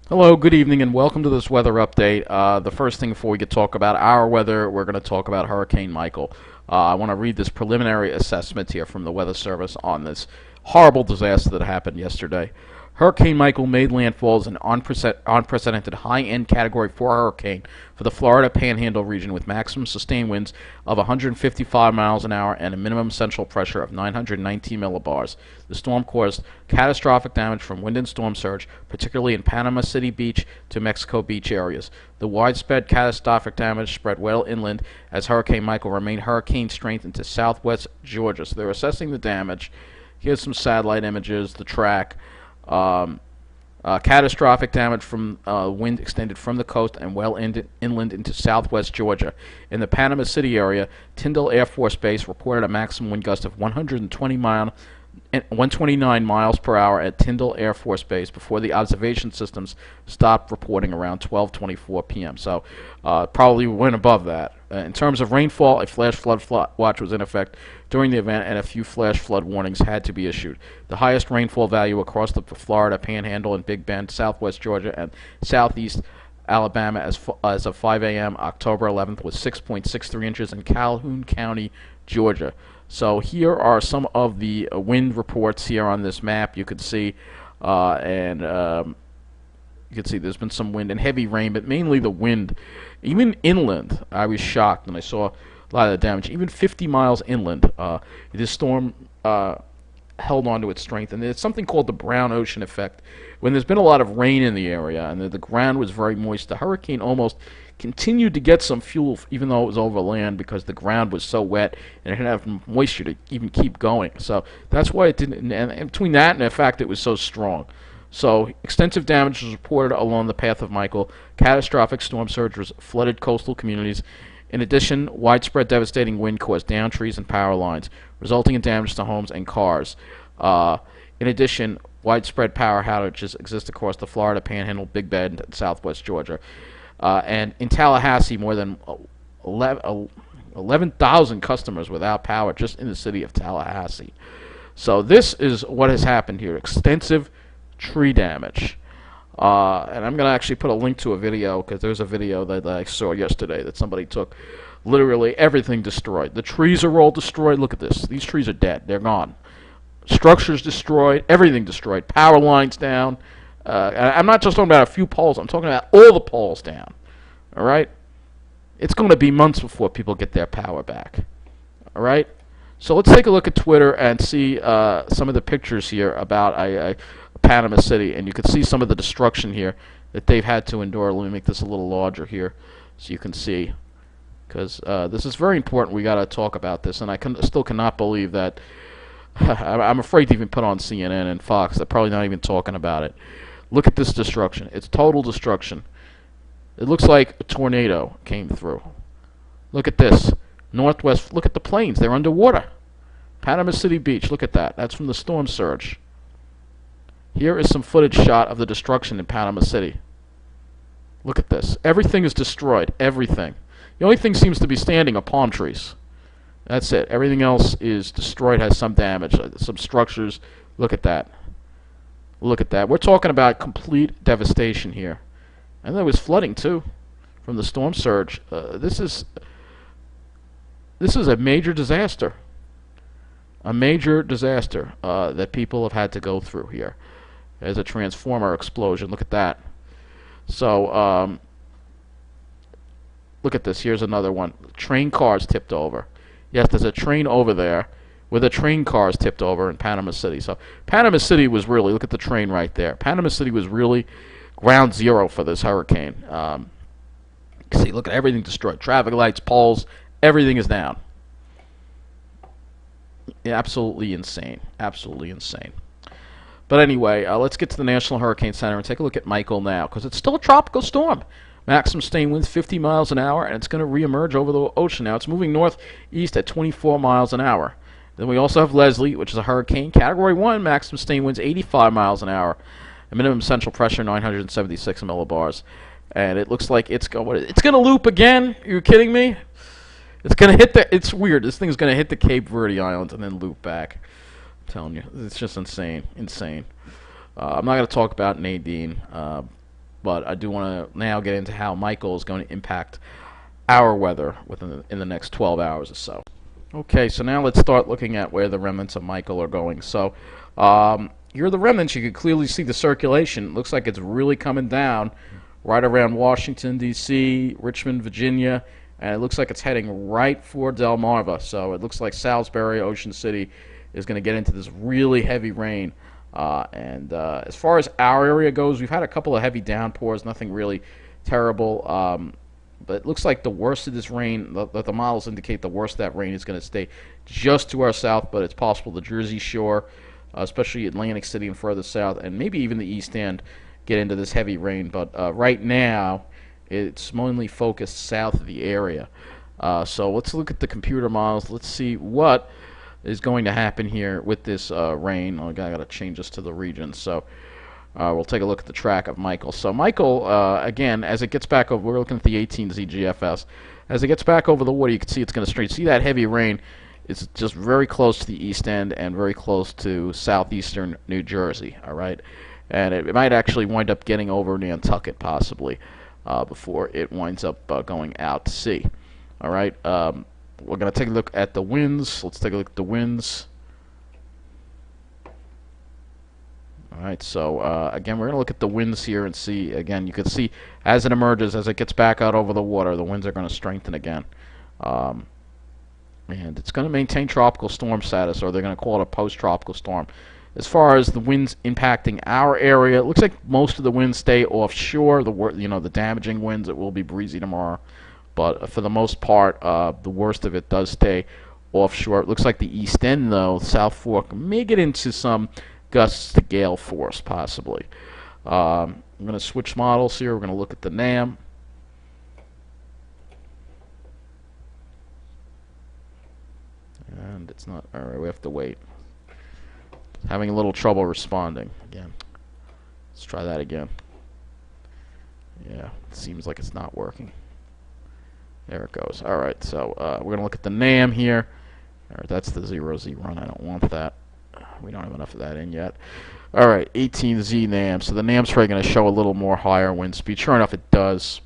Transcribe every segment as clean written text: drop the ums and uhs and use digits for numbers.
Hello, good evening, and welcome to this weather update. The first thing before we get talk about our weather, we're going to talk about Hurricane Michael. I want to read this preliminary assessment here from the Weather Service on this horrible disaster that happened yesterday. Hurricane Michael made landfall as an unprecedented high-end Category 4 hurricane for the Florida Panhandle region with maximum sustained winds of 155 miles an hour and a minimum central pressure of 919 millibars. The storm caused catastrophic damage from wind and storm surge, particularly in Panama City Beach to Mexico Beach areas. The widespread catastrophic damage spread well inland as Hurricane Michael remained hurricane strength into southwest Georgia. So they're assessing the damage. Here's some satellite images, the track. Um, Catastrophic damage from wind extended from the coast and well inland into southwest Georgia. In the Panama City area, Tyndall Air Force Base reported a maximum wind gust of 129 miles per hour at Tyndall Air Force Base before the observation systems stopped reporting around 12:24 p.m. So probably went above that. In terms of rainfall, a flash flood watch was in effect during the event, and a few flash flood warnings had to be issued. The highest rainfall value across the Florida Panhandle and Big Bend, southwest Georgia, and southeast Alabama as of 5 a.m. October 11th was 6.63 inches in Calhoun County, Georgia. So here are some of the wind reports here on this map. You could see, and you can see there's been some wind and heavy rain, but mainly the wind. Even inland, I was shocked when I saw a lot of the damage. Even 50 miles inland, this storm held on to its strength. And there's something called the brown ocean effect. When there's been a lot of rain in the area and the ground was very moist, the hurricane almost continued to get some fuel, even though it was over land, because the ground was so wet and it didn't have moisture to even keep going. So that's why it didn't. And between that and the fact it was so strong. So extensive damage was reported along the path of Michael. Catastrophic storm surge flooded coastal communities. In addition, widespread devastating wind caused downed trees and power lines, resulting in damage to homes and cars. In addition, widespread power outages exist across the Florida Panhandle, Big Bend, and southwest Georgia. And in Tallahassee, more than 11,000 customers without power just in the city of Tallahassee. So this is what has happened here. Extensive tree damage. And I'm going to actually put a link to a video, because there's a video that I saw yesterday that somebody took. Literally everything destroyed. The trees are all destroyed. Look at this. These trees are dead. They're gone. Structures destroyed. Everything destroyed. Power lines down. I'm not just talking about a few poles. I'm talking about all the poles down. All right? It's going to be months before people get their power back. All right? So let's take a look at Twitter and see some of the pictures here about Panama City, and you can see some of the destruction here that they've had to endure. Let me make this a little larger here so you can see, because this is very important. We got to talk about this, and I still cannot believe that. I'm afraid to even put on CNN and Fox. They're probably not even talking about it. Look at this destruction. It's total destruction. It looks like a tornado came through. Look at this. Northwest, look at the plains. They're underwater. Panama City Beach, look at that. That's from the storm surge. Here is some footage shot of the destruction in Panama City. Look at this. Everything is destroyed. Everything. The only thing seems to be standing are palm trees. That's it. Everything else is destroyed, has some damage. Some structures. Look at that. Look at that. We're talking about complete devastation here. And there was flooding, too, from the storm surge. This is a major disaster. A major disaster that people have had to go through here. There's a transformer explosion. Look at that. So, look at this. Here's another one. Train cars tipped over. Yes, there's a train over there where the train cars tipped over in Panama City. So, Panama City was really, look at the train right there. Panama City was really ground zero for this hurricane. See, look at everything destroyed. Traffic lights, poles, everything is down. Absolutely insane. Absolutely insane. But anyway, let's get to the National Hurricane Center and take a look at Michael now, because it's still a tropical storm. Maximum sustained winds 50 miles an hour, and it's going to reemerge over the ocean now. It's moving northeast at 24 miles an hour. Then we also have Leslie, which is a hurricane. Category 1, maximum sustained winds 85 miles an hour. A minimum central pressure 976 millibars. And it looks like it's going to loop again. Are you kidding me? It's going to hit it's weird. This thing's going to hit the Cape Verde Islands and then loop back. I'm telling you, it's just insane. I'm not going to talk about Nadine, but I do want to now get into how Michael is going to impact our weather in the next 12 hours or so. Okay, so now let's start looking at where the remnants of Michael are going. So here are the remnants. You can clearly see the circulation. It looks like it's really coming down right around Washington, D.C., Richmond, Virginia, and it looks like it's heading right for Delmarva. So it looks like Salisbury, Ocean City is going to get into this really heavy rain. As far as our area goes, we've had a couple of heavy downpours, nothing really terrible. But it looks like the worst of this rain, the models indicate the worst of that rain is going to stay just to our south, but it's possible the Jersey Shore, especially Atlantic City and further south, and maybe even the East End, get into this heavy rain. But right now, it's mainly focused south of the area. So let's look at the computer models. Let's see what is going to happen here with this rain. Oh, I got to change this to the region. So we'll take a look at the track of Michael. So Michael, again, as it gets back over, we're looking at the 18Z GFS. As it gets back over the water, you can see it's going to straight. See that heavy rain? It's just very close to the East End and very close to southeastern New Jersey. All right, and it might actually wind up getting over Nantucket possibly before it winds up going out to sea. All right, we're going to take a look at the winds. Let's take a look at the winds. Alright, so again, we're going to look at the winds here and see, again, you can see as it emerges, as it gets back out over the water, the winds are going to strengthen again. And it's going to maintain tropical storm status, or they're going to call it a post-tropical storm. As far as the winds impacting our area, it looks like most of the winds stay offshore. The damaging winds, it will be breezy tomorrow. But for the most part, the worst of it does stay offshore. It looks like the East End, though, South Fork, may get into some gusts to gale force, possibly. I'm going to switch models here. We're going to look at the NAM. And it's not. Alright, we have to wait. Having a little trouble responding. Again. Let's try that again. Yeah, it seems like it's not working. There it goes. Alright, so we're going to look at the NAM here. Alright, that's the 0Z run. I don't want that. We don't have enough of that in yet. Alright, 18Z NAM. So the NAM's probably going to show a little more higher wind speed. Sure enough, it does.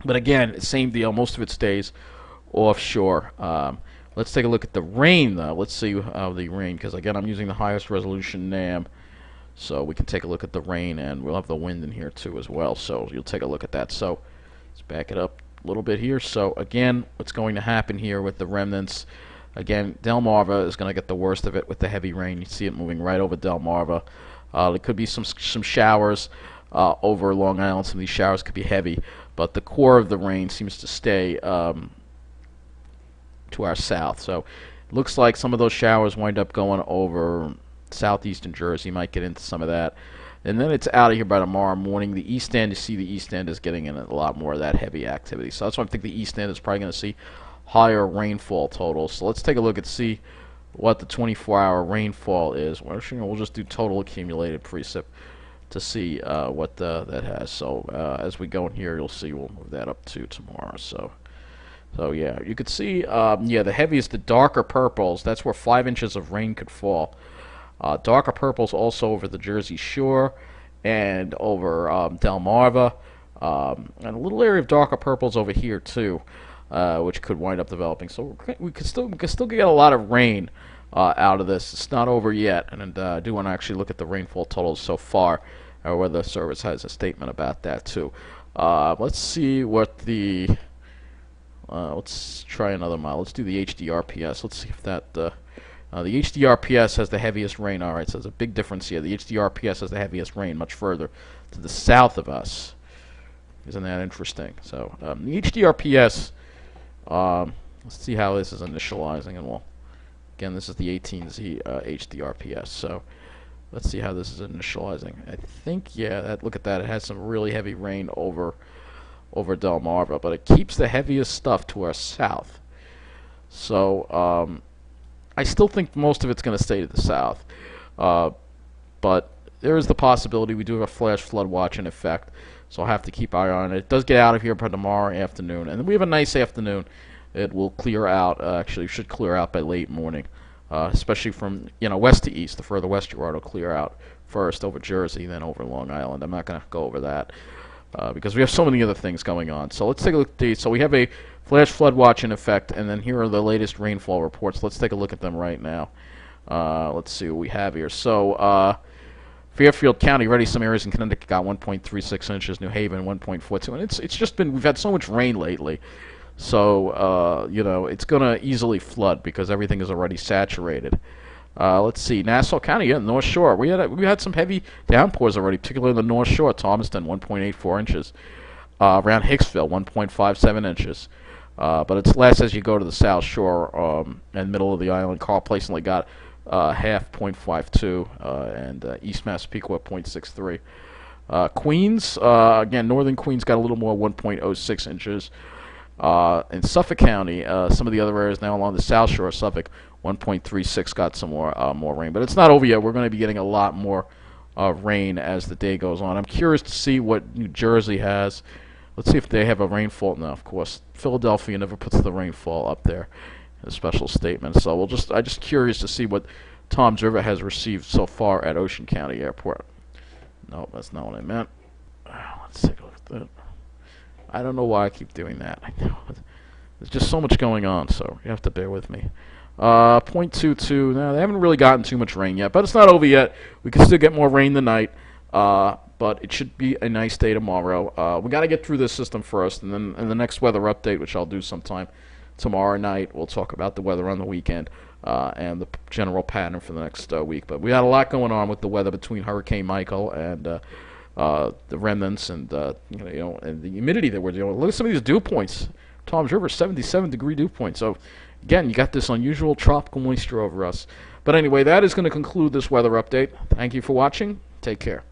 But again, same deal. Most of it stays offshore. Let's take a look at the rain, though. Let's see how the rain, because again, I'm using the highest resolution NAM. So we can take a look at the rain, and we'll have the wind in here, too, as well. So you'll take a look at that. So let's back it up a little bit here. So again, what's going to happen here with the remnants? Again, Delmarva is going to get the worst of it with the heavy rain. You see it moving right over Delmarva. There could be some showers over Long Island. Some of these showers could be heavy, but the core of the rain seems to stay to our south. So it looks like some of those showers wind up going over southeastern Jersey. Might get into some of that. And then it's out of here by tomorrow morning. The East End, you see the East End is getting in a lot more of that heavy activity. So that's why I think the East End is probably going to see higher rainfall totals. So let's take a look and see what the 24-hour rainfall is. We'll just do total accumulated precip to see what that has. So as we go in here, you'll see we'll move that up to tomorrow. So yeah, you could see yeah, the heaviest, the darker purples. That's where 5 inches of rain could fall. Darker purples also over the Jersey Shore and over Delmarva, and a little area of darker purples over here too. Which could wind up developing. So we can still get a lot of rain out of this. It's not over yet, and I do want to actually look at the rainfall totals so far. Weather Service has a statement about that too. Let's see what the. Let's try another model. Let's do the HDRPS. Let's see if that. The HDRPS has the heaviest rain. All right, so there's a big difference here. The HDRPS has the heaviest rain much further to the south of us. Isn't that interesting? So the HDRPS. Let's see how this is initializing, and again, this is the 18Z HDRPS. So let's see how this is initializing. I think, yeah, look at that. It has some really heavy rain over Delmarva, but it keeps the heaviest stuff to our south. So I still think most of it's going to stay to the south, but there is the possibility we do have a flash flood watch in effect. So I'll have to keep eye on it. It does get out of here by tomorrow afternoon. And we have a nice afternoon. It will clear out. Actually, it should clear out by late morning. Especially from west to east. The further west you are, it'll clear out first over Jersey, then over Long Island. I'm not going to go over that. because we have so many other things going on. So let's take a look at these. So we have a flash flood watch in effect, and then here are the latest rainfall reports. Let's take a look at them right now. Let's see what we have here. So Fairfield County, already some areas in Connecticut got 1.36 inches. New Haven 1.42, and it's just been, we've had so much rain lately. So you know, it's gonna easily flood because everything is already saturated. Let's see, Nassau County, yeah, North Shore. We had some heavy downpours already, particularly in the North Shore. Thomaston, 1.84 inches. Around Hicksville, 1.57 inches. But it's less as you go to the South Shore and middle of the island. Carl Place only got half, 0.52, and East Massapequa, 0.63. Queens, again, Northern Queens got a little more, 1.06 inches. In Suffolk County, some of the other areas now along the South Shore of Suffolk, 1.36 got some more rain. But it's not over yet. We're going to be getting a lot more rain as the day goes on. I'm curious to see what New Jersey has. Let's see if they have a rainfall. No, of course, Philadelphia never puts the rainfall up there in a special statement. So I'm just curious to see what Toms River has received so far at Ocean County Airport. No, that's not what I meant. Let's take a look at that. I don't know why I keep doing that. I know. There's just so much going on, so you have to bear with me. 0.22. Now, they haven't really gotten too much rain yet, but it's not over yet. We can still get more rain tonight, but it should be a nice day tomorrow. We got to get through this system first, and then in the next weather update, which I'll do sometime tomorrow night, we'll talk about the weather on the weekend and the general pattern for the next week. But we had a lot going on with the weather between Hurricane Michael and the remnants and and the humidity that we're dealing with. Look at some of these dew points. Toms River, 77-degree dew point. So again, you got this unusual tropical moisture over us. But anyway, that is going to conclude this weather update. Thank you for watching. Take care.